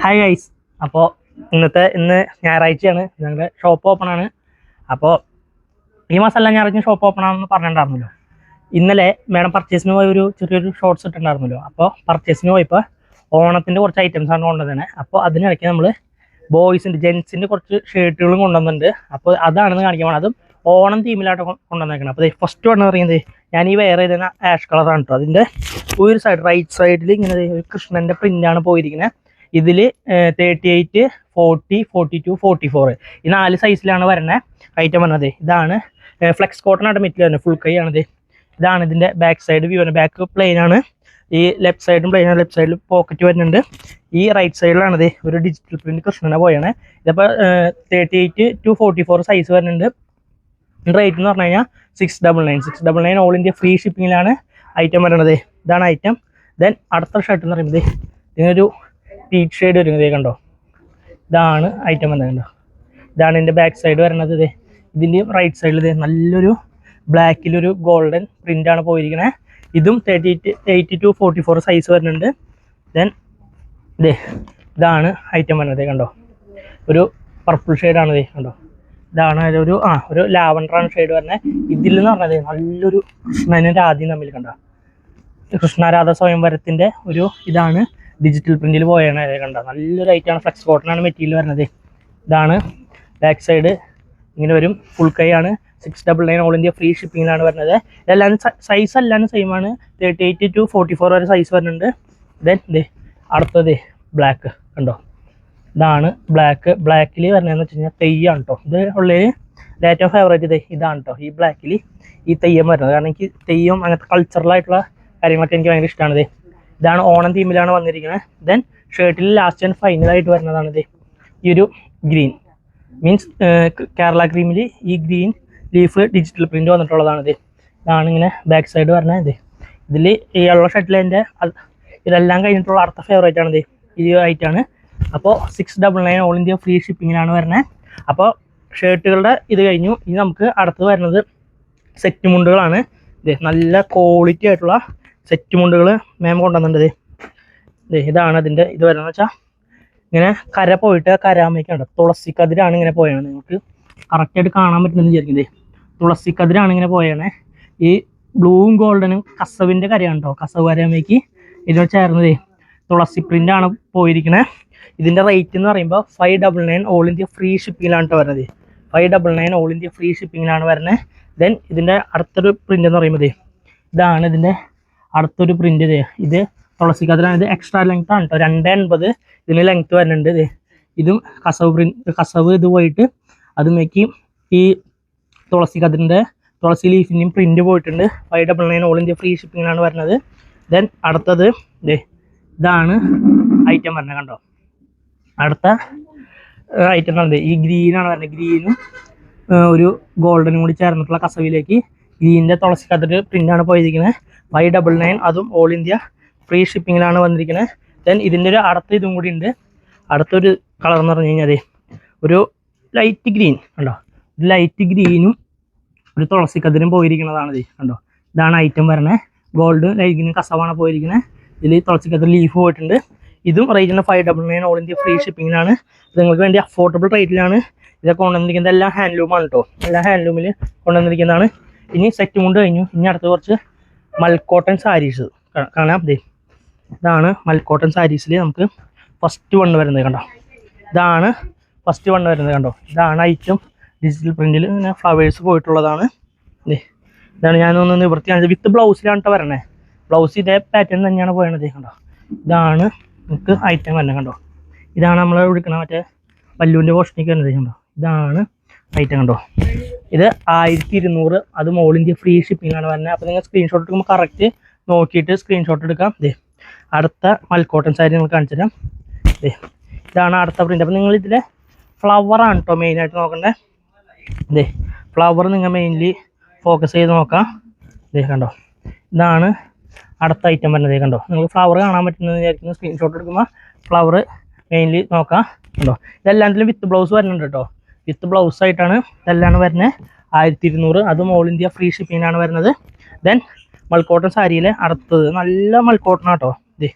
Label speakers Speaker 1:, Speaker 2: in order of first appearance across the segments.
Speaker 1: Hi guys. അപ്പോൾ ഇന്ന് ഞായറാഴ്ചയാണ്, ഞങ്ങളുടെ ഷോപ്പ് ഓപ്പൺ ആണ്. അപ്പോൾ ഈ മാസമല്ല ഞായറാഴ്ച ഷോപ്പ് ഓപ്പൺ ആണെന്ന് പറഞ്ഞിട്ടുണ്ടായിരുന്നല്ലോ. ഇന്നലെ മേഡം പർച്ചേസിന് പോയി ചെറിയൊരു ഷോർട്സ് ഇട്ടുണ്ടായിരുന്നല്ലോ. അപ്പോൾ പർച്ചേസിന് പോയപ്പോൾ ഓണത്തിൻ്റെ കുറച്ച് ഐറ്റംസാണ് കൊണ്ടുവന്നത്. അപ്പോൾ അതിനിടയ്ക്ക് നമ്മൾ ജെൻസിൻ്റെ കുറച്ച് ഷർട്ടുകളും കൊണ്ടുവന്നിട്ടുണ്ട്. അപ്പോൾ അതാണെന്ന് കാണിക്കാൻ വേണം. അതും ഓണം തീമിലായിട്ട് കൊണ്ടുവന്നേക്കണം. അപ്പോൾ ഫസ്റ്റ് വണ്ണം പറയുന്നത് ഞാൻ ഈ വെയർ ചെയ്ത ആഷ് കളറാണ് കേട്ടോ. അതിൻ്റെ ഒരു സൈഡ് റൈറ്റ് സൈഡിൽ ഇങ്ങനെ ഒരു കൃഷ്ണൻ്റെ പ്രിൻ്റാണ് പോയിരിക്കുന്നത്. ഇതിൽ 38, 40, 42, 44 ഈ 4 സൈസിലാണ് വരുന്ന ഐറ്റം വന്നത്. ഇതാണ് ഫ്ലെക്സ് കോട്ടൺ ആയിട്ട് മെറ്റീരിയൽ വരുന്നത്. ഫുൾ കൈ ആണിത്. ഇതാണ് ഇതിൻ്റെ back side view. Back plain ആണ്. ഈ ലെഫ്റ്റ് സൈഡും പ്ലെയിൻ ആണ്. ലെഫ്റ്റ് സൈഡിൽ പോക്കറ്റ് വരുന്നുണ്ട്. ഈ റൈറ്റ് സൈഡിലാണിത് ഒരു ഡിജിറ്റൽ പ്രിന്റ് കൃഷ്ണനെ പോയാണ്. ഇതിപ്പോൾ 38 to 44 സൈസ് വരുന്നുണ്ട്. റേറ്റ് എന്ന് പറഞ്ഞു കഴിഞ്ഞാൽ 699 ഓൾ ഇന്ത്യ ഫ്രീ ഷിപ്പിങ്ങിലാണ് ഐറ്റം വരുന്നത്. ഇതാണ് ഐറ്റം. ദെൻ അടുത്ത ഷർട്ട് എന്ന് പറയുന്നത് ഇതിനൊരു പീച്ച് ഷെയ്ഡ് വരുന്നത് കണ്ടോ. ഇതാണ് ഐറ്റം വന്നത് കണ്ടോ. ഇതാണ് ഇതിൻ്റെ ബാക്ക് സൈഡ് വരുന്നത്. ഇതിൻ്റെയും റൈറ്റ് സൈഡിൽ നല്ലൊരു ബ്ലാക്കിലൊരു ഗോൾഡൻ പ്രിൻ്റാണ് പോയിരിക്കുന്നത്. ഇതും 38 to 44 സൈസ് വരുന്നുണ്ട്. ദെൻ ഇതാണ് ഐറ്റം വരുന്നത് കണ്ടോ. ഒരു പർപ്പിൾ ഷെയ്ഡാണ് കണ്ടോ. ഇതാണ് ഒരു ലാവൻഡറാണ് ഷെയ്ഡ് വരുന്നത്. ഇതിൽ എന്ന് പറഞ്ഞത് നല്ലൊരു കൃഷ്ണനും രാധയും തമ്മിൽ കണ്ടോ. കൃഷ്ണരാധ സ്വയംവരത്തിൻ്റെ ഒരു ഇതാണ് ഡിജിറ്റൽ പ്രിന്റിൽ പോയാണ് കണ്ട. നല്ലൊരു ഐറ്റമാണ്. ഫ്ലെക്സ് കോട്ടനാണ് മെറ്റീരിയൽ വരുന്നത്. ഇതാണ് ബാക്ക് സൈഡ് ഇങ്ങനെ വരും. ഫുൾ കൈ ആണ്. 699 ഓൾ ഇന്ത്യ ഫ്രീ ഷിപ്പിങ്ങിലാണ് വരുന്നത്. ഇതെല്ലാം സൈസ് എല്ലാം സെയിം ആണ്. 38 to 44 വരെ സൈസ് വരുന്നുണ്ട്. ദെൻ അടുത്തത് ബ്ലാക്ക് കണ്ടോ. ഇതാണ് ബ്ലാക്കിൽ വരുന്നതെന്ന് വെച്ച് കഴിഞ്ഞാൽ തെയ്യാണ് കേട്ടോ. ഇത് ഉള്ളിൽ ഏറ്റവും ഫേവറേറ്റ് ഇതാണ് കേട്ടോ. ഈ ബ്ലാക്കിൽ ഈ തെയ്യം വരുന്നത്. കാരണം എനിക്ക് തെയ്യം അങ്ങനത്തെ കൾച്ചറലായിട്ടുള്ള കാര്യങ്ങളൊക്കെ എനിക്ക് ഭയങ്കര ഇഷ്ടമാണിത്. ഇതാണ് ഓണം തീമിലാണ് വന്നിരിക്കുന്നത്. ദെൻ ഷർട്ടിൽ ലാസ്റ്റ് ആൻഡ് ഫൈനലായിട്ട് വരുന്നതാണിത്. ഈ ഒരു ഗ്രീൻ മീൻസ് കേരള ക്രീമിൽ ഈ ഗ്രീൻ ലീഫ് ഡിജിറ്റൽ പ്രിന്റ് വന്നിട്ടുള്ളതാണിത്. ഇതാണ് ഇങ്ങനെ ബാക്ക് സൈഡ് പറഞ്ഞത്. ഇതിൽ ഈ യെല്ലോ ഷർട്ടിൽ എൻ്റെ ഇതെല്ലാം കഴിഞ്ഞിട്ടുള്ള അടുത്ത ഫേവറേറ്റ് ആണിത്. ഈ ഐറ്റാണ്. അപ്പോൾ 699 ഓൾ ഇന്ത്യ ഫ്രീ ഷിപ്പിങ്ങിലാണ് വരുന്നത്. അപ്പോൾ ഷർട്ടുകളുടെ ഇത് കഴിഞ്ഞു. ഇനി നമുക്ക് അടുത്തത് വരുന്നത് സെറ്റ് മുണ്ടുകളാണ്. നല്ല ക്വാളിറ്റി ആയിട്ടുള്ള സെറ്റ് മുണ്ടുകൾ മാം കൊണ്ടുവന്നിട്ടുണ്ട്. ഇതാണ് അതിൻ്റെ ഇത് വരുന്നത് വെച്ചാൽ ഇങ്ങനെ കര പോയിട്ട് കരാമയ്ക്കുണ്ട്. തുളസിക്കതിരാണ് ഇങ്ങനെ പോയാണ്. നിങ്ങൾക്ക് കറക്റ്റായിട്ട് കാണാൻ പറ്റുന്നത് വിചാരിക്കുന്നത്. തുളസിക്കതിരാണ് ഇങ്ങനെ പോയാണ്. ഈ ബ്ലൂവും ഗോൾഡനും കസവിൻ്റെ കരയാണ് കേട്ടോ. കസവ് കരാമയ്ക്ക് ഇതിനോട് ചേർന്നത് തുളസി പ്രിൻ്റാണ് പോയിരിക്കുന്നത്. ഇതിൻ്റെ റേറ്റ് എന്ന് പറയുമ്പോൾ 599 ഓൾ ഇന്ത്യ ഫ്രീ ഷിപ്പിങ്ങിലാണ് കേട്ടോ വരുന്നത്. 599 ഓൾ ഇന്ത്യ ഫ്രീ ഷിപ്പിങ്ങിലാണ് വരുന്നത്. ദെൻ ഇതിൻ്റെ അടുത്തൊരു പ്രിൻ്റ് എന്ന് പറയുമ്പോൾ ഇതാണ് ഇതിൻ്റെ അടുത്തൊരു പ്രിൻ്റ്. ഇത് തുളസിക്കതിരാണ്. ഇത് എക്സ്ട്രാ ലെങ്ത് ആണ് കേട്ടോ. 2.80 ഇതിന് ലെങ്ത്ത് വരുന്നുണ്ട്. ഇതും കസവ് ഇത് പോയിട്ട് അതുമേക്ക് ഈ തുളസി ലീഫിൻ്റെയും പ്രിൻ്റ് പോയിട്ടുണ്ട്. 599 ഓൾ ഇന്ത്യ ഫ്രീ ഷിപ്പിങ്ങിലാണ് വരുന്നത്. ദെൻ അടുത്തത് ഇതാണ് ഐറ്റം വരുന്നത് കണ്ടോ. അടുത്ത ഐറ്റം എന്ന് പറയുന്നത് ഈ ഗ്രീനാണ് വരുന്നത്. ഗ്രീനും ഒരു ഗോൾഡനും കൂടി ചേർന്നിട്ടുള്ള കസവിലേക്ക് ഗ്രീനിൻ്റെ തുളസിക്കതിർ പ്രിൻ്റാണ് പോയിരിക്കുന്നത്. 599 അതും ഓൾ ഇന്ത്യ ഫ്രീ ഷിപ്പിങ്ങിലാണ് വന്നിരിക്കുന്നത്. ദെൻ ഇതിൻ്റെ ഒരു അടുത്ത ഇതും കൂടി ഉണ്ട്. അടുത്തൊരു കളർ എന്ന് പറഞ്ഞു കഴിഞ്ഞാൽ ഒരു ലൈറ്റ് ഗ്രീൻ കണ്ടോ. ലൈറ്റ് ഗ്രീനും ഒരു തുളസിക്കതിരും പോയിരിക്കുന്നതാണ് കണ്ടോ. ഇതാണ് ഐറ്റം വരുന്നത്. ഗോൾഡ് ലൈറ്റ് ഗ്രീൻ കസവാണ് പോയിരിക്കുന്നത്. ഇതിൽ തുളസിക്കതിർ ലീഫ് പോയിട്ടുണ്ട്. ഇതും റേറ്റിന് 599 ഓൾ ഇന്ത്യ ഫ്രീ ഷിപ്പിങ്ങിലാണ്. നിങ്ങൾക്ക് വേണ്ടി അഫോർഡബിൾ റേറ്റിലാണ് ഇതൊക്കെ കൊണ്ടുവന്നിരിക്കുന്നത്. എല്ലാം ഹാൻഡ്ലൂമാണ് കേട്ടോ. എല്ലാം ഹാൻഡ്ലൂമിൽ കൊണ്ടുവന്നിരിക്കുന്നതാണ്. ഇനി സെറ്റ് കൊണ്ട് കഴിഞ്ഞു. ഇനി അടുത്ത കുറച്ച് മൽക്കോട്ടൺ സാരീസ് കാണാം. ഇതാണ് മൽക്കോട്ടൺ സാരീസിൽ നമുക്ക് ഫസ്റ്റ് വണ്ണ് വരുന്നത് കണ്ടോ. ഇതാണ് ഫസ്റ്റ് വണ്ണ് വരുന്നത് കണ്ടോ. ഇതാണ് ഐറ്റം. ഡിജിറ്റൽ പ്രിൻറ്റിൽ ഇങ്ങനെ ഫ്ലവേഴ്സ് പോയിട്ടുള്ളതാണ്. ഇതാണ് ഞാനൊന്ന് നിവൃത്തി കാണിച്ചത്. വിത്ത് ബ്ലൗസിലാണ് കേട്ടോ വരണേ. ബ്ലൗസ് ഇതേ പാറ്റേൺ തന്നെയാണ് പോയത് കണ്ടോ. ഇതാണ് നമുക്ക് ഐറ്റം വരുന്നത് കണ്ടോ. ഇതാണ് നമ്മൾ എടുക്കണ മറ്റേ പല്ലുവിൻ്റെ പോഷണിക്ക് വരുന്നത് കണ്ടോ. ഇതാണ് ഐറ്റം കണ്ടോ. ഇത് 1200 അതും ഓൾ ഇന്ത്യ ഫ്രീ ഷിപ്പിങ്ങിലാണ് വരുന്നത്. അപ്പോൾ നിങ്ങൾ സ്ക്രീൻഷോട്ട് എടുക്കുമ്പോൾ കറക്റ്റ് നോക്കിയിട്ട് സ്ക്രീൻഷോട്ട് എടുക്കാം. അടുത്ത മൽക്കോട്ടൺ സാരി നിങ്ങൾ കാണിച്ചു തരാം. ഇതാണ് അടുത്ത പ്രിൻ്റ്. അപ്പോൾ നിങ്ങൾ ഇതിലെ ഫ്ലവറാണ് കേട്ടോ മെയിനായിട്ട് നോക്കണ്ടേ. ഫ്ലവർ നിങ്ങൾ മെയിൻലി ഫോക്കസ് ചെയ്ത് നോക്കാം. കണ്ടോ. ഇതാണ് അടുത്ത ഐറ്റം വരുന്നത് കണ്ടോ. നിങ്ങൾക്ക് ഫ്ലവർ കാണാൻ പറ്റുന്നത് വിചാരിക്കുന്നു. സ്ക്രീൻഷോട്ട് എടുക്കുമ്പോൾ ഫ്ലവർ മെയിൻലി നോക്കാം കണ്ടോ. ഇതെല്ലാത്തിലും വിത്ത് ബ്ലൗസ് വരുന്നുണ്ട് കേട്ടോ. വിത്ത് ബ്ലൗസ് ആയിട്ടാണ് ഇതെല്ലാം വരുന്നത്. 1200 അതും ഓൾ ഇന്ത്യ ഫ്രീ ഷിപ്പിങ്ങിനാണ് വരുന്നത്. ദെൻ മൽക്കോട്ടൺ സാരിയിൽ അടുത്തത് നല്ല മൽക്കോട്ടൺ കേട്ടോ.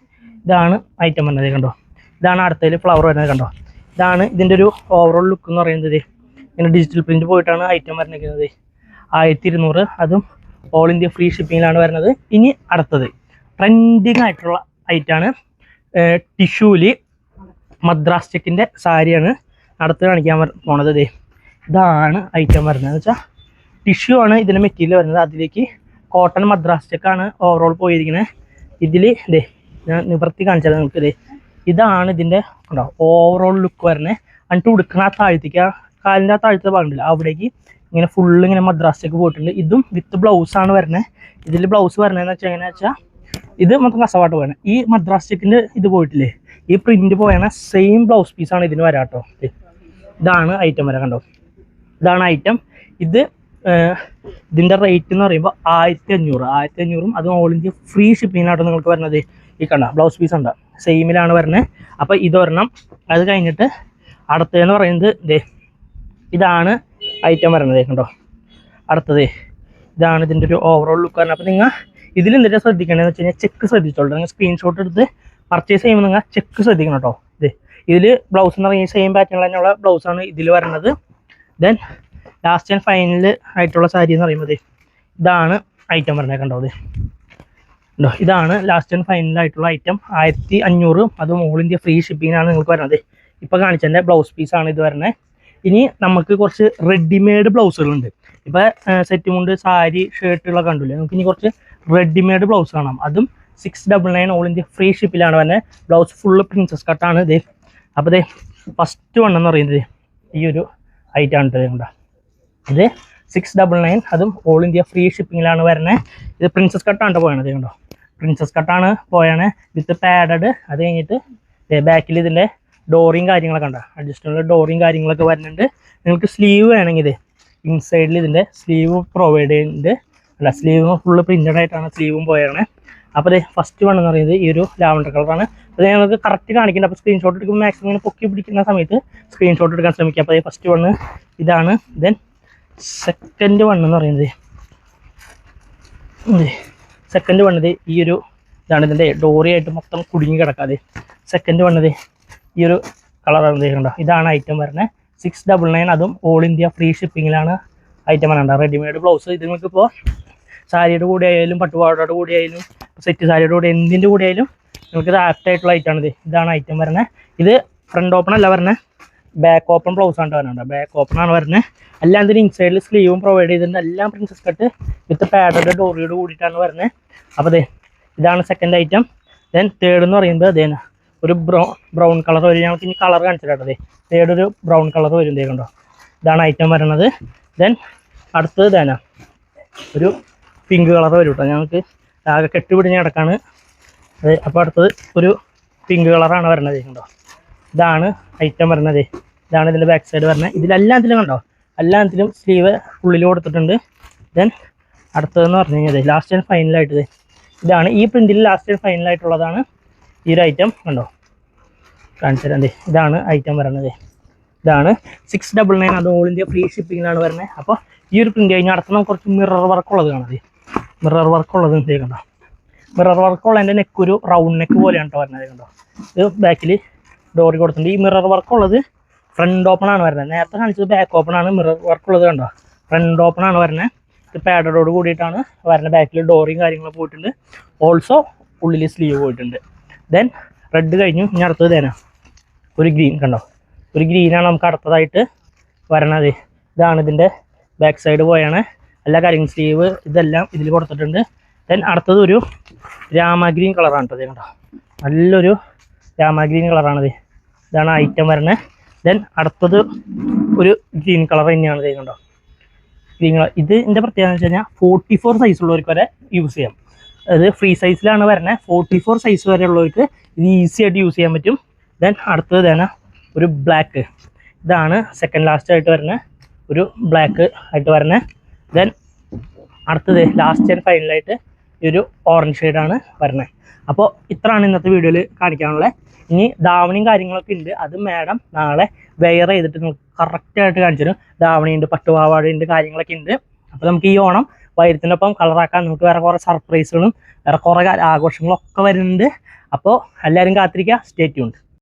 Speaker 1: ഇതാണ് ഐറ്റം വരുന്നത് കണ്ടോ. ഇതാണ് അടുത്തതിൽ ഫ്ലവർ വരുന്നത് കണ്ടോ. ഇതാണ് ഇതിൻ്റെ ഒരു ഓവറോൾ ലുക്ക് എന്ന് പറയുന്നത്. ഇങ്ങനെ ഡിജിറ്റൽ പ്രിൻറ്റ് പോയിട്ടാണ് ഐറ്റം വരണിരിക്കുന്നത്. 1200, അതും ഓൾ ഇന്ത്യ ഫ്രീ ഷിപ്പിങ്ങിലാണ് വരുന്നത്. ഇനി അടുത്തത് ട്രെൻഡിങ് ആയിട്ടുള്ള ഐറ്റമാണ്. ടിഷ്യൂല് മദ്രാസ് ചെക്കിൻ്റെ സാരിയാണ് അടുത്ത് കാണിക്കാൻ പോണത്. ഇതാണ് ഐറ്റം വരുന്നത്. എന്ന് വെച്ചാൽ ടിഷ്യൂ ആണ് ഇതിൻ്റെ മെറ്റീരിയൽ വരുന്നത്. അതിലേക്ക് കോട്ടൺ മദ്രാസ് ചെക്കാണ് ഓവറോൾ പോയിരിക്കുന്നത്. ഇതിൽ ഞാൻ നിവർത്തി കാണിച്ചത് നിങ്ങൾക്ക്. ഇതാണ് ഇതിൻ്റെ ഓവറോൾ ലുക്ക് വരുന്നത്. എന്നിട്ട് ഉടുക്കണ താഴ്ത്തിക്ക് കാലിൻ്റെ ആ താഴ്ത്ത ഭാഗമില്ല, അവിടേക്ക് ഇങ്ങനെ ഫുള്ള് ഇങ്ങനെ മദ്രാസ് ചെക്ക് പോയിട്ടുണ്ട്. ഇതും വിത്ത് ബ്ലൗസാണ് വരുന്നത്. ഇതിൽ ബ്ലൗസ് വരുന്നതെന്ന് വെച്ചാൽ എങ്ങനെയാ വെച്ചാൽ ഇത് മൊത്തം കസവാട്ട് പോകണം. ഈ മദ്രാസ് ചെക്കിൻ്റെ ഇത് പോയിട്ടില്ലേ, ഈ പ്രിന്റ് പോയാണ് സെയിം ബ്ലൗസ് പീസാണ് ഇതിന് വരാട്ടോ. ഇതാണ് ഐറ്റം വരാം കണ്ടോ. ഇതാണ് ഐറ്റം. ഇതിൻ്റെ റേറ്റ് എന്ന് പറയുമ്പോൾ 1500. അതും ഓൾ ഇന്ത്യ ഫ്രീ ഷിപ്പിങ്ങിനാട്ടോ നിങ്ങൾക്ക് വരുന്നത്. ഈ കണ്ട ബ്ലൗസ് പീസ് ഉണ്ട്, സെയിമിലാണ് വരുന്നത്. അപ്പോൾ ഇതൊരെണ്ണം. അത് കഴിഞ്ഞിട്ട് അടുത്തതെന്ന് പറയുന്നത് ഇതാണ് ഐറ്റം വരുന്നത് കണ്ടോ. അടുത്തത് ഇതാണ് ഇതിൻ്റെ ഒരു ഓവറോൾ ലുക്ക് വരുന്നത്. അപ്പോൾ നിങ്ങൾ ഇതിൽ എന്തിനാ ശ്രദ്ധിക്കേണ്ടതെന്ന് വെച്ച് കഴിഞ്ഞാൽ ചെക്ക് ശ്രദ്ധിച്ചോളൂ. നിങ്ങൾ സ്ക്രീൻഷോട്ട് എടുത്ത് പർച്ചേസ് ചെയ്യുമ്പോൾ നിങ്ങൾ ചെക്ക് ശ്രദ്ധിക്കണം കേട്ടോ. ഇതിൽ ബ്ലൗസ് എന്ന് പറയുന്നത് സെയിം പാറ്റേണിൽ തന്നെയുള്ള ബ്ലൗസാണ് ഇതിൽ വരുന്നത്. ദെൻ ലാസ്റ്റ് ആൻഡ് ഫൈനൽ ആയിട്ടുള്ള സാരി എന്ന് പറയുന്നത് ഇതാണ് ഐറ്റം വരുന്നത് കണ്ടോ. ഉണ്ടോ, ഇതാണ് ലാസ്റ്റ് ആൻഡ് ഫൈനൽ ആയിട്ടുള്ള ഐറ്റം. 1500, അതും ഓൾ ഇന്ത്യ ഫ്രീ ഷിപ്പിങ്ങിനാണ് നിങ്ങൾക്ക് വരുന്നത്. ഇപ്പോൾ കാണിച്ചതിൻ്റെ ബ്ലൗസ് പീസാണ് ഇത് വരുന്നത്. ഇനി നമുക്ക് കുറച്ച് റെഡിമെയ്ഡ് ബ്ലൗസുകളുണ്ട്. ഇപ്പോൾ സെറ്റ് മുണ്ട്, സാരി, ഷർട്ടുകളൊക്കെ കണ്ടില്ലേ. നമുക്ക് ഇനി കുറച്ച് റെഡിമെയ്ഡ് ബ്ലൗസ് കാണാം. അതും 699 ഓൾ ഇന്ത്യ ഫ്രീ ഷിപ്പിലാണ് വരുന്നത്. ബ്ലൗസ് ഫുള്ള് പ്രിൻസസ് കട്ടാണ് ഇത്. അപ്പോൾ ഫസ്റ്റ് വൺ എന്ന് പറയുന്നത് ഈ ഒരു ഐറ്റമാണ് കേട്ടോ. ഇത് 699, അതും ഓൾ ഇന്ത്യ ഫ്രീ ഷിപ്പിങ്ങിലാണ് വരുന്നത്. ഇത് പ്രിൻസസ് കട്ടാണ് പോയത് കണ്ടോ. പ്രിൻസസ് കട്ടാണ് പോയാണ് വിത്ത് പാഡഡ്. അത് കഴിഞ്ഞിട്ട് ബാക്കിൽ ഇതിൻ്റെ ഡോറിയും കാര്യങ്ങളൊക്കെ ഉണ്ടോ, അഡ്ജസ്റ്റബിൾ ഡോറിയും കാര്യങ്ങളൊക്കെ വരുന്നുണ്ട്. നിങ്ങൾക്ക് സ്ലീവ് വേണമെങ്കിൽ ഇൻസൈഡിൽ ഇതിൻ്റെ സ്ലീവ് പ്രൊവൈഡ് ചെയ്യുന്നുണ്ട്. അല്ല, സ്ലീവ് ഫുള്ള് പ്രിൻ്റഡ് ആയിട്ടാണ് സ്ലീവും പോയാണ്. അപ്പോൾ ഫസ്റ്റ് വൺ എന്ന് പറയുന്നത് ഈ ഒരു ലാവൻഡർ കളറാണ്. അത് ഞങ്ങൾക്ക് കറക്റ്റ് കാണിക്കുന്നുണ്ട്. അപ്പോൾ സ്ക്രീൻഷോട്ട് എടുക്കുമ്പോൾ മാക്സിമം ഇങ്ങനെ പൊക്കി പിടിക്കുന്ന സമയത്ത് സ്ക്രീൻഷോട്ട് എടുക്കാൻ ശ്രമിക്കുക. അപ്പോൾ ഫസ്റ്റ് വണ്ണ് ഇതാണ്. ദെൻ സെക്കൻഡ് വൺ എന്ന് പറയുന്നത് സെക്കൻഡ് വണ്ണത് ഈ ഒരു ഇതാണ്. ഇതിൻ്റെ ഡോറിയായിട്ട് മൊത്തം കുടുങ്ങി കിടക്കാതെ സെക്കൻഡ് വണ്ണത് ഈ ഒരു കളറാണ് കണ്ടോ. ഇതാണ് ഐറ്റം വരുന്നത്. 699, അതും ഓൾ ഇന്ത്യ ഫ്രീ ഷിപ്പിങ്ങിലാണ് ഐറ്റം വരണ്ട. റെഡിമെയ്ഡ് ബ്ലൗസ് ഇത് നിങ്ങൾക്കിപ്പോൾ സാരിയുടെ കൂടെ ആയാലും പട്ടുപാവടയുടെ കൂടെ ആയാലും സെറ്റ് സാരിയുടെ കൂടെ എന്തിൻ്റെ കൂടെ ആയാലും നിങ്ങൾക്ക് ഇത് ആപ്റ്റായിട്ടുള്ള ഐറ്റമാണിത്. ഇതാണ് ഐറ്റം വരുന്നത്. ഇത് ഫ്രണ്ട് ഓപ്പൺ അല്ല വരുന്നത്, ബാക്ക് ഓപ്പൺ ബ്ലൗസ് ആണ് വരുന്നുണ്ട്. ബാക്ക് ഓപ്പൺ ആണ് വരുന്നത്. എല്ലാം ഇതിന് ഇൻസൈഡിൽ സ്ലീവും പ്രൊവൈഡ് ചെയ്തിട്ടുണ്ട്. എല്ലാം പ്രിൻസസ് കട്ട് വിത്ത് പാഡഡ് ഡോറിയോട് കൂടിയിട്ടാണ് വരുന്നത്. അപ്പോൾ ഇതാണ് സെക്കൻഡ് ഐറ്റം. ദെൻ തേർഡ് എന്ന് പറയുമ്പോൾ ഒരു ബ്രൗൺ കളർ വരും. ഞങ്ങൾക്ക് ഇനി കളർ കാണിച്ചിട്ടത് തേർഡ് ഒരു ബ്രൗൺ കളർ വരും. കണ്ടോ, ഇതാണ് ഐറ്റം വരുന്നത്. ദെൻ അടുത്തത് ഒരു പിങ്ക് കളർ വരും കേട്ടോ. ഞങ്ങൾക്ക് ആകെ കെട്ടുപിടിഞ്ഞ് കിടക്കാണ്. അപ്പോൾ അടുത്തത് ഒരു പിങ്ക് കളറാണ് വരുന്നത്. കണ്ടോ, ഇതാണ് ഐറ്റം വരുന്നത്. ഇതാണ് ഇതിൻ്റെ ബാക്ക് സൈഡ് വരുന്നത്. ഇതിലെല്ലാത്തിലും കണ്ടോ, എല്ലാത്തിലും സ്ലീവ് ഉള്ളിൽ കൊടുത്തിട്ടുണ്ട്. ദെൻ അടുത്തതെന്ന് പറഞ്ഞു കഴിഞ്ഞാൽ ലാസ്റ്റ് ആൻഡ് ഫൈനലായിട്ട് ഇതാണ്. ഈ പ്രിൻറ്റിൽ ലാസ്റ്റ് ആൻഡ് ഫൈനലായിട്ടുള്ളതാണ് ഈ ഒരു ഐറ്റം. കണ്ടോ, കാണിച്ചു തരാം. ഇതാണ് ഐറ്റം വരുന്നത്. ഇതാണ് 699, അത് ഓൾ ഇന്ത്യ ഫ്രീ ഷിപ്പിങ്ങിലാണ് വരുന്നത്. അപ്പോൾ ഈ ഒരു പ്രിൻറ്റ് കഴിഞ്ഞാൽ അടുത്ത നമുക്ക് കുറച്ച് മിറർ വർക്കുള്ളത് കാണാതെ. മിറർ വർക്കുള്ളത് കണ്ടോ. മിറർ വർക്കുള്ളതിൻ്റെ നെക്ക് ഒരു റൗണ്ട് നെക്ക് പോലെയാണ് കേട്ടോ വരുന്നത്. കണ്ടോ, ഇത് ബാക്കിൽ ഡോറി കൊടുത്തിട്ടുണ്ട്. ഈ മിറർ വർക്കുള്ളത് ഫ്രണ്ട് ഓപ്പൺ ആണ് വരുന്നത്. നേരത്തെ കാണിച്ചത് ബാക്ക് ഓപ്പൺ ആണ്. മിറർ വർക്കുള്ളത് കണ്ടോ, ഫ്രണ്ട് ഓപ്പൺ ആണ് വരുന്നത്. ഇത് പാഡഡോട് കൂടിയിട്ടാണ് വരുന്നത്. ബാക്കിൽ ഡോറിയും കാര്യങ്ങളൊക്കെ പോയിട്ടുണ്ട്. ഓൾസോ ഉള്ളിൽ സ്ലീവ് പോയിട്ടുണ്ട്. ദെൻ റെഡ് കഴിഞ്ഞു. ഇനി അടുത്തത് ഒരു ഗ്രീൻ കണ്ടോ. ഒരു ഗ്രീനാണ് നമുക്ക് അടുത്തതായിട്ട് വരണത്. ഇതാണ് ഇതിൻ്റെ ബാക്ക് സൈഡ് പോയാണ്. എല്ലാ കാര്യങ്ങളും സ്ലീവ് ഇതെല്ലാം ഇതിൽ കൊടുത്തിട്ടുണ്ട്. ദെൻ അടുത്തത് ഒരു രാമഗ്രീൻ കളറാണ് കേട്ടോ. കണ്ടോ, നല്ലൊരു രാമഗ്രീൻ കളറാണിത്. ഇതാണ് ഐറ്റം വരുന്നത്. ദെൻ അടുത്തത് ഒരു ഗ്രീൻ കളർ തന്നെയാണ്. കണ്ടോ, ഗ്രീൻ കളർ. ഇതിൻ്റെ പ്രത്യേകത എന്ന് വെച്ച് കഴിഞ്ഞാൽ 44 സൈസ് ഉള്ളവർക്ക് വരെ യൂസ് ചെയ്യാം. അത് ഫ്രീ സൈസിലാണ് വരുന്നത്. 44 സൈസ് വരെ ഉള്ളവർക്ക് ഇത് ഈസി ആയിട്ട് യൂസ് ചെയ്യാൻ പറ്റും. ദെൻ അടുത്തത് ഒരു ബ്ലാക്ക്. ഇതാണ് സെക്കൻഡ് ലാസ്റ്റ് ആയിട്ട് വരുന്നത്, ഒരു ബ്ലാക്ക് ആയിട്ട് വരുന്നത്. ദെൻ അടുത്തത് ലാസ്റ്റ് ആൻഡ് ഫൈനലായിട്ട് ഈ ഒരു ഓറഞ്ച് ഷെയ്ഡാണ് വരുന്നത്. അപ്പോൾ ഇത്രയാണ് ഇന്നത്തെ വീഡിയോയിൽ കാണിക്കാനുള്ളത്. ഇനി ധാവണിയും കാര്യങ്ങളൊക്കെ ഉണ്ട്. അത് മാഡം നാളെ വെയർ ചെയ്തിട്ട് നമുക്ക് കറക്റ്റായിട്ട് കാണിച്ചു തരും. ധാവണിയുണ്ട്, പട്ടുപാവാടയുണ്ട്, കാര്യങ്ങളൊക്കെ ഉണ്ട്. അപ്പോൾ നമുക്ക് ഈ ഓണം വൈരത്തിനൊപ്പം കളറാക്കാൻ നമുക്ക് വേറെ കുറേ സർപ്രൈസുകളും വേറെ കുറേ ആഘോഷങ്ങളൊക്കെ വരുന്നുണ്ട്. അപ്പോൾ എല്ലാവരും കാത്തിരിക്കുക. Stay tuned.